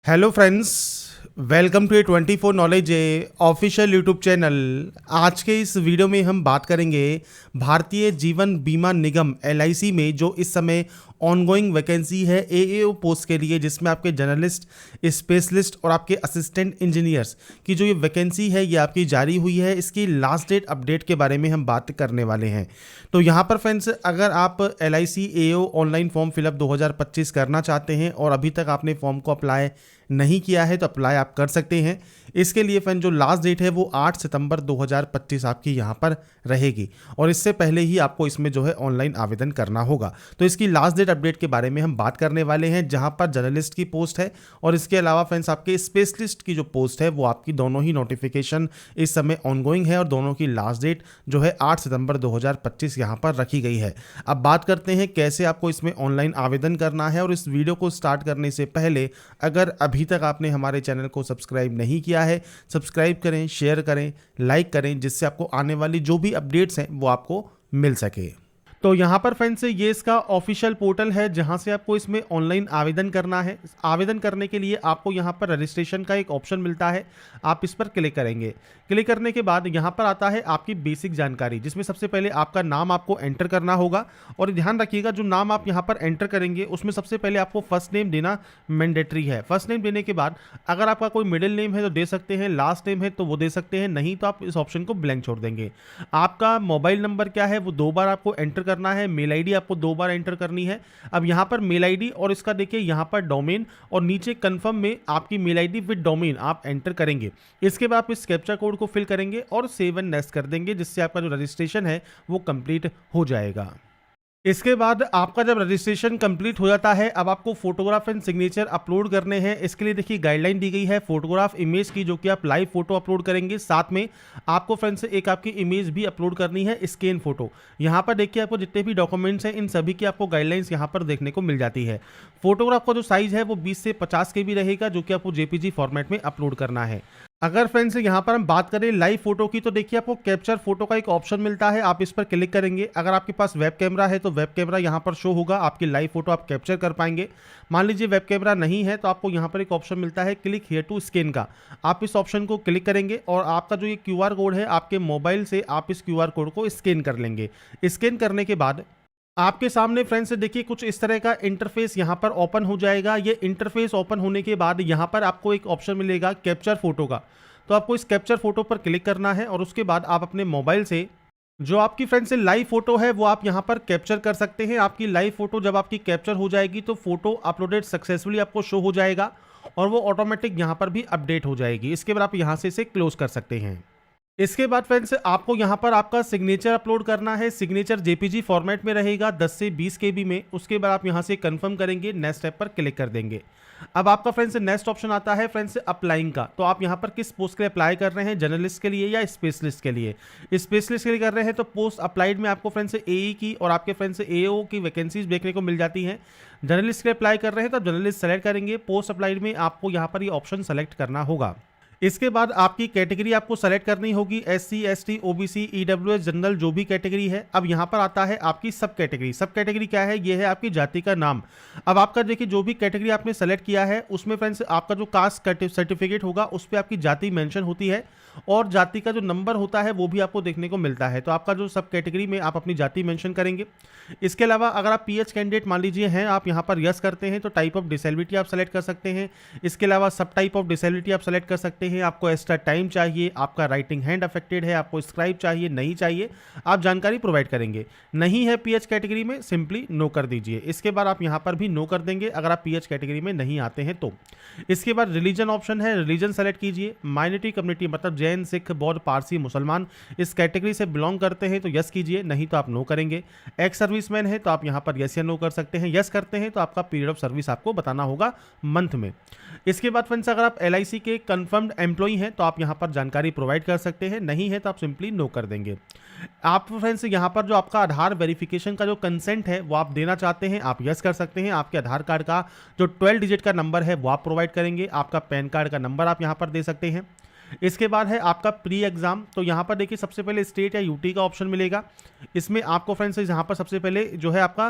Hello friends, welcome to A 24 knowledge official YouTube channel. आज के इस वीडियो में हम बात करेंगे भारतीय जीवन बीमा निगम LIC में जो इस समय ऑनगोइंग वैकेंसी है AAO पोस्ट के लिए, जिसमें आपके जर्नलिस्ट, स्पेशलिस्ट और आपके असिस्टेंट इंजीनियर्स की जो ये वैकेंसी है ये आपकी जारी हुई है। इसकी लास्ट डेट अपडेट के बारे में हम बात करने वाले हैं। तो यहाँ पर फ्रेंड्स, अगर आप LIC AAO online form fill up 2025 करना चाहते हैं और अभी तक आपने फॉर्म को अप्लाई नहीं किया है तो अप्लाई आप कर सकते हैं। इसके लिए फ्रेंड जो लास्ट डेट है वो 8 सितंबर 2025 आपकी यहाँ पर रहेगी और इससे पहले ही आपको इसमें जो है ऑनलाइन आवेदन करना होगा। तो इसकी लास्ट डेट अपडेट के बारे में हम बात करने वाले हैं, जहाँ पर जर्नलिस्ट की पोस्ट है और इसके अलावा फ्रेंड्स आपके स्पेशलिस्ट की जो पोस्ट है वो आपकी दोनों ही नोटिफिकेशन इस समय ऑनगोइंग है और दोनों की लास्ट डेट जो है 8 सितंबर 2025 यहाँ पर रखी गई है। अब बात करते हैं कैसे आपको इसमें ऑनलाइन आवेदन करना है। और इस वीडियो को स्टार्ट करने से पहले अगर अभी तक आपने हमारे चैनल को सब्सक्राइब नहीं किया है, सब्सक्राइब करें, शेयर करें, लाइक करें, जिससे आपको आने वाली जो भी अपडेट्स हैं वो आपको मिल सके। तो यहाँ पर फ्रेंड्स ये इसका ऑफिशियल पोर्टल है जहाँ से आपको इसमें ऑनलाइन आवेदन करना है। आवेदन करने के लिए आपको यहाँ पर रजिस्ट्रेशन का एक ऑप्शन मिलता है, आप इस पर क्लिक करेंगे। क्लिक करने के बाद यहाँ पर आता है आपकी बेसिक जानकारी, जिसमें सबसे पहले आपका नाम आपको एंटर करना होगा। और ध्यान रखिएगा जो नाम आप यहाँ पर एंटर करेंगे उसमें सबसे पहले आपको फर्स्ट नेम देना मैंडेटरी है। फर्स्ट नेम देने के बाद अगर आपका कोई मिडिल नेम है तो दे सकते हैं, लास्ट नेम है तो वो दे सकते हैं, नहीं तो आप इस ऑप्शन को ब्लैंक छोड़ देंगे। आपका मोबाइल नंबर क्या है वो 2 बार आपको एंटर करना है। मेल आईडी आपको 2 बार एंटर करनी है। अब यहां पर मेल आईडी और इसका देखिए यहां पर डोमेन और नीचे कंफर्म में आपकी मेल आईडी विद डोमेन आप एंटर करेंगे। इसके बाद आप इस कैप्चा कोड को फिल करेंगे और सेव एंड नेक्स्ट कर देंगे, जिससे आपका जो रजिस्ट्रेशन है वो कंप्लीट हो जाएगा। इसके बाद आपका जब रजिस्ट्रेशन कंप्लीट हो जाता है, अब आपको फोटोग्राफ एंड सिग्नेचर अपलोड करने हैं। इसके लिए देखिए गाइडलाइन दी गई है फोटोग्राफ इमेज की, जो कि आप लाइव फोटो अपलोड करेंगे। साथ में आपको फ्रेंड्स एक आपकी इमेज भी अपलोड करनी है, स्कैन फोटो। यहाँ पर देखिए आपको जितने भी डॉक्यूमेंट्स हैं इन सभी की आपको गाइडलाइंस यहाँ पर देखने को मिल जाती है। फोटोग्राफ का जो साइज है वो 20 से 50 KB रहेगा, जो कि आपको JPG फॉर्मेट में अपलोड करना है। अगर फ्रेंड्स यहाँ पर हम बात करें लाइव फोटो की, तो देखिए आपको कैप्चर फोटो का एक ऑप्शन मिलता है, आप इस पर क्लिक करेंगे। अगर आपके पास वेब कैमरा है तो वेब कैमरा यहाँ पर शो होगा, आपकी लाइव फोटो आप कैप्चर कर पाएंगे। मान लीजिए वेब कैमरा नहीं है तो आपको यहाँ पर एक ऑप्शन मिलता है क्लिक हियर टू स्कैन का, आप इस ऑप्शन को क्लिक करेंगे और आपका जो ये QR कोड है आपके मोबाइल से आप इस QR कोड को स्कैन कर लेंगे। स्कैन करने के बाद आपके सामने फ्रेंड्स देखिए कुछ इस तरह का इंटरफेस यहाँ पर ओपन हो जाएगा। ये इंटरफेस ओपन होने के बाद यहाँ पर आपको एक ऑप्शन मिलेगा कैप्चर फोटो का, तो आपको इस कैप्चर फोटो पर क्लिक करना है और उसके बाद आप अपने मोबाइल से जो आपकी फ्रेंड्स से लाइव फोटो है वो आप यहाँ पर कैप्चर कर सकते हैं। आपकी लाइव फोटो जब आपकी कैप्चर हो जाएगी तो फोटो अपलोडेड सक्सेसफुली आपको शो हो जाएगा और वो ऑटोमेटिक यहाँ पर भी अपडेट हो जाएगी। इसके बाद आप यहाँ से इसे क्लोज कर सकते हैं। इसके बाद फ्रेंड्स आपको यहाँ पर आपका सिग्नेचर अपलोड करना है। सिग्नेचर JPG फॉर्मेट में रहेगा 10 से 20 KB में। उसके बाद आप यहाँ से कंफर्म करेंगे, नेक्स्ट स्टेप पर क्लिक कर देंगे। अब आपका फ्रेंड्स नेक्स्ट ऑप्शन आता है फ्रेंड्स अप्लाइंग का, तो आप यहाँ पर किस पोस्ट के लिए अप्लाई कर रहे हैं, जर्नलिस्ट के लिए या स्पेशलिस्ट के लिए। स्पेशलिस्ट के लिए कर रहे हैं तो पोस्ट अप्लाइड में आपको फ्रेंड्स AE की और आपके फ्रेंड्स AO की वैकेंसीज देखने को मिल जाती हैं। जर्नलिस्ट के लिए अप्लाई कर रहे हैं तो जर्नलिस्ट सेलेक्ट करेंगे। पोस्ट अप्लाइड में आपको यहाँ पर ये ऑप्शन सेलेक्ट करना होगा। इसके बाद आपकी कैटेगरी आपको सेलेक्ट करनी होगी, SC ST OBC EWS general जो भी कैटेगरी है। अब यहाँ पर आता है आपकी सब कैटेगरी। सब कैटेगरी क्या है, ये है आपकी जाति का नाम। अब आपका देखिए जो भी कैटेगरी आपने सेलेक्ट किया है उसमें फ्रेंड्स आपका जो कास्ट सर्टिफिकेट होगा उस पर आपकी जाति मेंशन होती है और जाति का जो नंबर होता है वो भी आपको देखने को मिलता है। तो आपका जो सब कैटेगरी में आप अपनी जाति मेंशन करेंगे। इसके अलावा अगर आप PH कैंडिडेट मान लीजिए हैं, आप यहाँ पर यस करते हैं तो टाइप ऑफ डिसेबिलिटी आप सेलेक्ट कर सकते हैं। इसके अलावा सब टाइप ऑफ डिसेबिलिटी आप सेलेक्ट कर सकते हैं। आपको एक्स्ट्रा टाइम चाहिए, आपका राइटिंग हैंड अफेक्टेड है, आपको स्क्राइब चाहिए, नहीं चाहिए, आप जानकारी प्रोवाइड करेंगे। नहीं है PH कैटेगरी में, सिंपली नो कर दीजिए। इसके बाद आप यहाँ पर भी नो कर देंगे अगर आप PH कैटेगरी में नहीं आते हैं तो। इसके बाद रिलीजन ऑप्शन है, रिलीजन सेलेक्ट कीजिए। माइनॉरिटी कम्युनिटी मतलब जैन, सिख, बौद्ध, पारसी, मुसलमान इस कैटेगरी से बिलोंग करते हैं तो यस कीजिए, नहीं तो आप नो करेंगे। एक्स सर्विसमैन है तो आप यहाँ पर यस या नो कर सकते हैं। यस करते हैं तो आपका पीरियड ऑफ सर्विस आपको बताना होगा मंथ में। इसके बाद फ्रेंड्स अगर आप LIC के कंफर्म्ड एम्प्लॉई हैं तो आप यहाँ पर जानकारी प्रोवाइड कर सकते हैं, नहीं है तो आप सिंपली नो कर देंगे। आप फ्रेंड्स यहाँ पर जो आपका आधार वेरिफिकेशन का जो कंसेंट है वो आप देना चाहते हैं, आप यस कर सकते हैं। आपके आधार कार्ड का जो 12 डिजिट का नंबर है वो आप प्रोवाइड करेंगे। आपका पैन कार्ड का नंबर आप यहाँ पर दे सकते हैं। इसके बाद है आपका प्री एग्जाम, तो यहाँ पर देखिए सबसे पहले स्टेट या UT का ऑप्शन मिलेगा। इसमें आपको फ्रेंड्स यहाँ पर सबसे पहले जो है आपका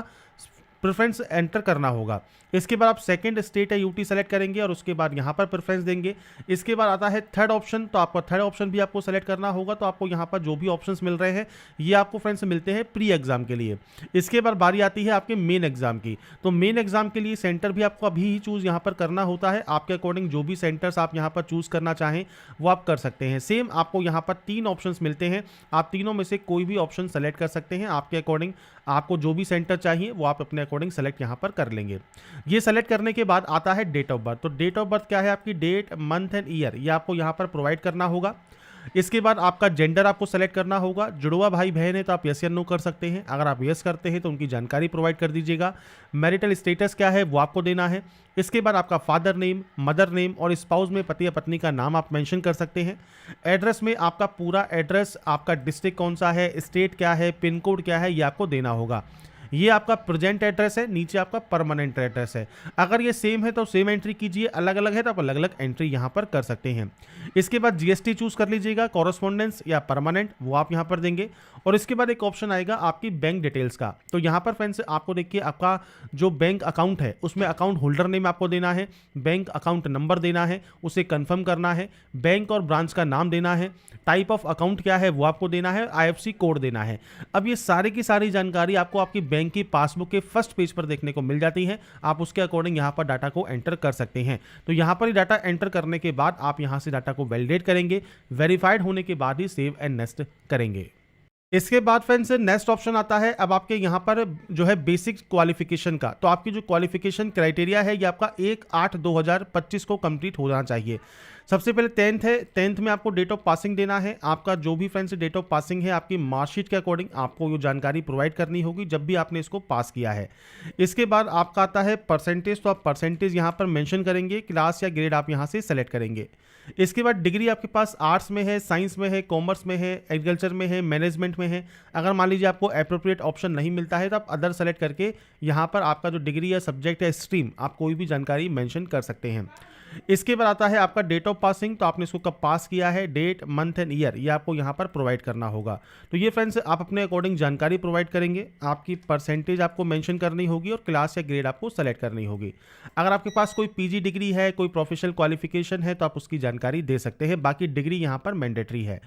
प्रेफरेंस एंटर करना होगा। इसके बाद आप सेकंड स्टेट या यूटी सेलेक्ट करेंगे और उसके बाद यहाँ पर प्रेफरेंस देंगे। इसके बाद आता है थर्ड ऑप्शन, तो आपका थर्ड ऑप्शन भी आपको सेलेक्ट करना होगा। तो आपको यहाँ पर जो भी ऑप्शंस मिल रहे हैं ये आपको फ्रेंड्स मिलते हैं प्री एग्जाम के लिए। इसके बाद बारी आती है आपके मेन एग्जाम की। तो मेन एग्जाम के लिए सेंटर भी आपको अभी ही चूज यहाँ पर करना होता है। आपके अकॉर्डिंग जो भी सेंटर्स आप यहाँ पर चूज करना चाहें वो आप कर सकते हैं। सेम आपको यहाँ पर 3 ऑप्शंस मिलते हैं, आप तीनों में से कोई भी ऑप्शन सेलेक्ट कर सकते हैं। आपके अकॉर्डिंग आपको जो भी सेंटर चाहिए वो आप अपने अकॉर्डिंग सेलेक्ट यहाँ पर कर लेंगे। ये सेलेक्ट करने के बाद आता है डेट ऑफ बर्थ। तो डेट ऑफ बर्थ क्या है, आपकी डेट, मंथ एंड ईयर, ये आपको यहाँ पर प्रोवाइड करना होगा। इसके बाद आपका जेंडर आपको सेलेक्ट करना होगा। जुड़वा भाई बहन है तो आप यस या नो कर सकते हैं। अगर आप यस करते हैं तो उनकी जानकारी प्रोवाइड कर दीजिएगा। मैरिटल स्टेटस क्या है वो आपको देना है। इसके बाद आपका फादर नेम, मदर नेम और स्पाउस में पति या पत्नी का नाम आप मेंशन कर सकते हैं। एड्रेस में आपका पूरा एड्रेस, आपका डिस्ट्रिक्ट कौन सा है, स्टेट क्या है, पिन कोड क्या है, ये आपको देना होगा। ये आपका प्रेजेंट एड्रेस है, नीचे आपका परमानेंट एड्रेस है। अगर ये सेम है तो सेम एंट्री कीजिए, अलग अलग है तो आप अलग अलग एंट्री यहाँ पर कर सकते हैं। इसके बाद जीएसटी चूज कर लीजिएगा, कॉरेस्पॉन्डेंस या परमानेंट वो आप यहाँ पर देंगे। और इसके बाद एक ऑप्शन आएगा आपकी बैंक डिटेल्स का। तो यहाँ पर फ्रेंड्स आपको देखिए आपका जो बैंक अकाउंट है उसमें अकाउंट होल्डर नेम आपको देना है, बैंक अकाउंट नंबर देना है, उसे कंफर्म करना है, बैंक और ब्रांच का नाम देना है, टाइप ऑफ अकाउंट क्या है वो आपको देना है, आईएफएससी कोड देना है। अब ये सारी की सारी जानकारी आपको आपकी बैंक की पासबुक के फर्स्ट पेज पर देखने को मिल जाती है। आप उसके अकॉर्डिंग यहाँ पर डाटा को एंटर कर सकते हैं। तो यहाँ पर डाटा एंटर करने के बाद आप यहाँ से डाटा को वैलिडेट करेंगे, वेरीफाइड होने के बाद ही सेव एंड नेक्स्ट करेंगे। इसके बाद फ्रेंड्स नेक्स्ट ऑप्शन आता है अब आपके यहाँ पर जो है बेसिक क्वालिफिकेशन का। तो आपकी जो क्वालिफिकेशन क्राइटेरिया है ये आपका 1/8/2025 को कंप्लीट होना चाहिए। सबसे पहले 10th है, 10th में आपको डेट ऑफ पासिंग देना है। आपका जो भी फ्रेंड्स डेट ऑफ पासिंग है आपकी मार्कशीट के अकॉर्डिंग आपको ये जानकारी प्रोवाइड करनी होगी जब भी आपने इसको पास किया है। इसके बाद आपका आता है परसेंटेज, तो आप परसेंटेज यहाँ पर मेंशन करेंगे, क्लास या ग्रेड आप यहाँ से सेलेक्ट करेंगे। इसके बाद डिग्री आपके पास आर्ट्स में है, साइंस में है, कॉमर्स में है, एग्रीकल्चर में है, मैनेजमेंट में है। अगर मान लीजिए आपको अप्रोप्रिएट ऑप्शन नहीं मिलता है तो आप अदर सेलेक्ट करके यहाँ पर आपका जो डिग्री या सब्जेक्ट या स्ट्रीम आप कोई भी जानकारी मेंशन कर सकते हैं। इसके बाद आता है आपका डेट ऑफ पासिंग, तो आपने इसको कब पास किया है, डेट, मंथ एंड ईयर ये आपको यहाँ पर प्रोवाइड करना होगा। तो ये फ्रेंड्स आप अपने अकॉर्डिंग जानकारी प्रोवाइड करेंगे। आपकी परसेंटेज आपको मेंशन करनी होगी और क्लास या ग्रेड आपको सेलेक्ट करनी होगी। अगर आपके पास कोई पीजी डिग्री है, कोई प्रोफेशनल क्वालिफिकेशन है तो आप उसकी जानकारी दे सकते हैं। बाकी डिग्री यहाँ पर मैंडेटरी है।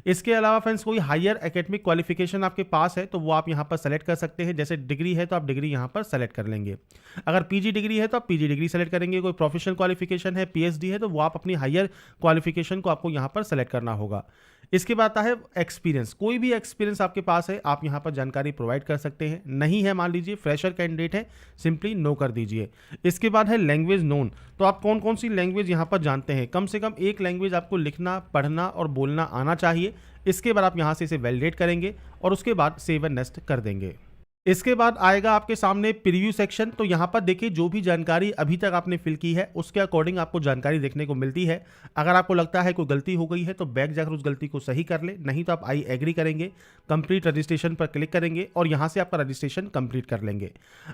इसके अलावा फ्रेंड्स कोई हायर एकेडमिक क्वालिफिकेशन आपके पास है तो वो आप यहाँ पर सेलेक्ट कर सकते हैं। जैसे डिग्री है तो आप डिग्री यहाँ पर सेलेक्ट कर लेंगे। अगर पीजी डिग्री है तो आप पीजी डिग्री सेलेक्ट करेंगे। कोई प्रोफेशनल क्वालिफिकेशन है, पीएचडी है तो वो आप अपनी हायर क्वालिफिकेशन को आपको यहाँ पर सेलेक्ट करना होगा। इसके बाद आता है एक्सपीरियंस, कोई भी एक्सपीरियंस आपके पास है आप यहाँ पर जानकारी प्रोवाइड कर सकते हैं। नहीं है, मान लीजिए फ्रेशर कैंडिडेट है, सिंपली नो कर दीजिए। इसके बाद है लैंग्वेज नोन, तो आप कौन कौन सी लैंग्वेज यहाँ पर जानते हैं। कम से कम एक लैंग्वेज आपको लिखना, पढ़ना और बोलना आना चाहिए। इसके बाद आप यहाँ से इसे वैलिडेट करेंगे और उसके बाद सेव एंड नेक्स्ट कर देंगे। इसके बाद आएगा आपके सामने प्रीव्यू सेक्शन। तो यहाँ पर देखिए जो भी जानकारी अभी तक आपने फिल की है उसके अकॉर्डिंग आपको जानकारी देखने को मिलती है। अगर आपको लगता है कोई गलती हो गई है तो बैक जाकर उस गलती को सही कर ले, नहीं तो आप आई एग्री करेंगे, कंप्लीट रजिस्ट्रेशन पर क्लिक करेंगे और यहाँ से आपका रजिस्ट्रेशन कंप्लीट कर लेंगे।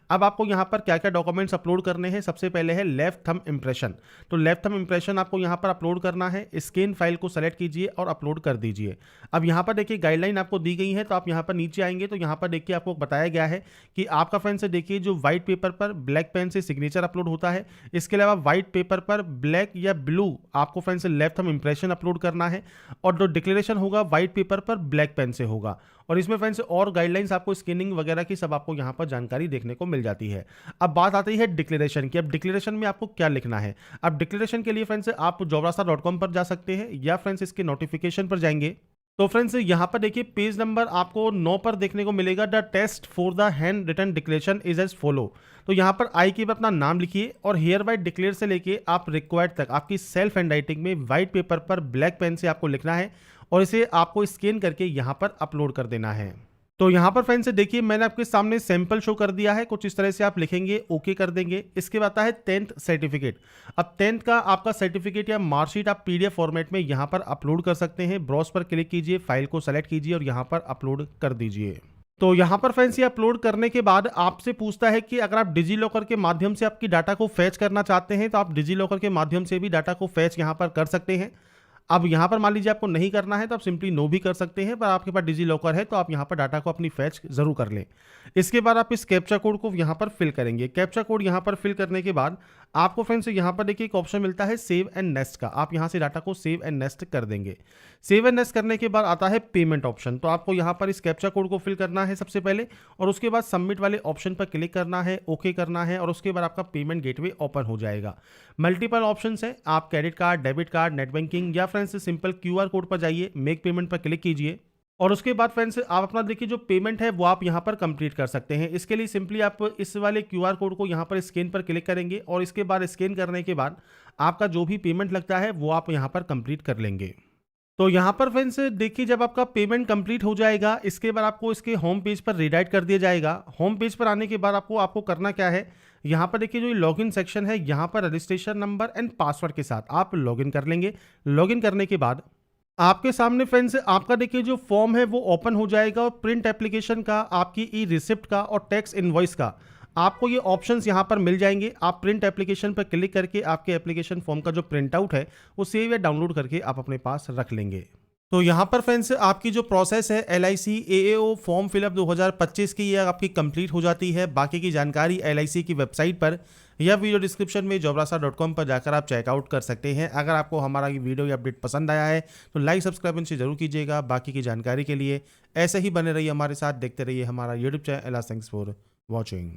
अब आपको यहाँ पर क्या क्या डॉक्यूमेंट्स अपलोड करने हैं, सबसे पहले है लेफ्ट थंब इम्प्रेशन। तो लेफ्ट थंब इम्प्रेशन आपको यहाँ पर अपलोड करना है। स्कैन फाइल को सेलेक्ट कीजिए और अपलोड कर दीजिए। अब यहाँ पर देखिए गाइडलाइन आपको दी गई है, तो आप यहाँ पर नीचे आएंगे तो यहाँ पर देखिए आपको बताया गया है कि आपका फ्रेंड से देखिए जो व्हाइट पेपर पर ब्लैक पेन से सिग्नेचर अपलोड होता है। इसके अलावा व्हाइट पेपर पर ब्लैक या ब्लू आपको फ्रेंड से लेफ्ट थंब इंप्रेशन अपलोड करना है और जो डिक्लेरेशन होगा व्हाइट पेपर पर ब्लैक पेन से होगा। और इसमें फ्रेंड्स और गाइडलाइंस आपको स्कैनिंग वगैरह की सब आपको यहाँ पर जानकारी देखने को मिल जाती है। अब बात आती है डिक्लेरेशन की। अब डिक्लेरेशन में आपको क्या लिखना है। अब डिक्लेरेशन के लिए फ्रेंड्स आप jobrasta.com पर जा सकते हैं या फ्रेंड्स इसके नोटिफिकेशन पर जाएंगे। तो फ्रेंड्स यहाँ पर देखिए पेज नंबर आपको 9 पर देखने को मिलेगा। The test for the hand written declaration is as follow. तो यहाँ पर आई के बाद अपना नाम लिखिए और हेयर बाय डिक्लेयर से लेके आप रिक्वायर्ड तक आपकी सेल्फ हैंड राइटिंग में व्हाइट पेपर पर ब्लैक पेन से आपको लिखना है और इसे आपको स्कैन करके यहाँ पर अपलोड कर देना है। तो यहाँ पर फ्रेंड्स देखिए मैंने आपके सामने सैंपल शो कर दिया है, कुछ इस तरह से आप लिखेंगे, ओके कर देंगे। इसके बाद आता है 10th सर्टिफिकेट। अब 10th का आपका सर्टिफिकेट या मार्कशीट आप पीडीएफ फॉर्मेट में यहाँ पर अपलोड कर सकते हैं। ब्राउज पर क्लिक कीजिए, फाइल को सेलेक्ट कीजिए और यहाँ पर अपलोड कर दीजिए। तो यहाँ पर फ्रेंड्स ये अपलोड करने के बाद आपसे पूछता है कि अगर आप डिजी लॉकर के माध्यम से आपकी डाटा को फैच करना चाहते हैं तो आप डिजी लॉकर के माध्यम से भी डाटा को फैच यहाँ पर कर सकते हैं। अब यहाँ पर मान लीजिए आपको नहीं करना है तो आप सिंपली नो भी कर सकते हैं, पर आपके पास डिजी लॉकर है तो आप यहाँ पर डाटा को अपनी फैच जरूर कर लें। इसके बाद आप इस कैप्चा कोड को यहाँ पर फिल करेंगे। कैप्चा कोड यहाँ पर फिल करने के बाद आपको फ्रेंड्स यहाँ पर देखिए एक ऑप्शन मिलता है सेव एंड नेस्ट का। आप यहाँ से डाटा को सेव एंड नेस्ट कर देंगे। सेव एंड नेस्ट करने के बाद आता है पेमेंट ऑप्शन। तो आपको यहाँ पर इस कैप्चा कोड को फिल करना है सबसे पहले, और उसके बाद सबमिट वाले ऑप्शन पर क्लिक करना है, ओके करना है, और उसके बाद आपका पेमेंट गेटवे ओपन हो जाएगा। मल्टीपल ऑप्शंस हैं, आप credit card, debit card, net banking या फ्रेंड्स सिंपल क्यूआर कोड पर जाइए, मेक पेमेंट पर क्लिक कीजिए, और उसके बाद फ्रेंड्स आप अपना देखिए जो पेमेंट है वो आप यहाँ पर कंप्लीट कर सकते हैं। इसके लिए सिंपली आप इस वाले क्यूआर कोड को यहाँ पर स्कैन पर क्लिक करेंगे, और इसके बाद स्कैन करने के बाद आपका जो भी पेमेंट लगता है वो आप यहाँ पर कंप्लीट कर लेंगे। तो यहाँ पर फ्रेंड्स देखिए जब आपका पेमेंट कंप्लीट हो जाएगा, इसके बाद आपको इसके होम पेज पर रिडायरेक्ट कर दिया जाएगा। होम पेज पर आने के बाद आपको करना क्या है, यहाँ पर देखिए जो लॉगिन सेक्शन है, यहाँ पर रजिस्ट्रेशन नंबर एंड पासवर्ड के साथ आप लॉगिन कर लेंगे। लॉगिन करने के बाद आपके सामने फ्रेंड्स आपका देखिए जो फॉर्म है वो ओपन हो जाएगा, और प्रिंट एप्लीकेशन का, आपकी ई रिसिप्ट का और टैक्स इनवॉइस का आपको ये ऑप्शंस यहाँ पर मिल जाएंगे। आप प्रिंट एप्लीकेशन पर क्लिक करके आपके एप्लीकेशन फॉर्म का जो प्रिंट आउट है वो सेव या डाउनलोड करके आप अपने पास रख लेंगे। तो यहाँ पर फ्रेंड्स आपकी जो प्रोसेस है LIC AAO फॉर्म फिलअप 2025 की, ये आपकी कंप्लीट हो जाती है। बाकी की जानकारी LIC की वेबसाइट पर या वीडियो डिस्क्रिप्शन में jobrasa.com पर जाकर आप चेकआउट कर सकते हैं। अगर आपको हमारा ये वीडियो या अपडेट पसंद आया है तो लाइक सब्सक्राइब इनसे जरूर कीजिएगा। बाकी की जानकारी के लिए ऐसे ही बने रहिए हमारे साथ, देखते रहिए हमारा YouTube channel. Thanks for watching.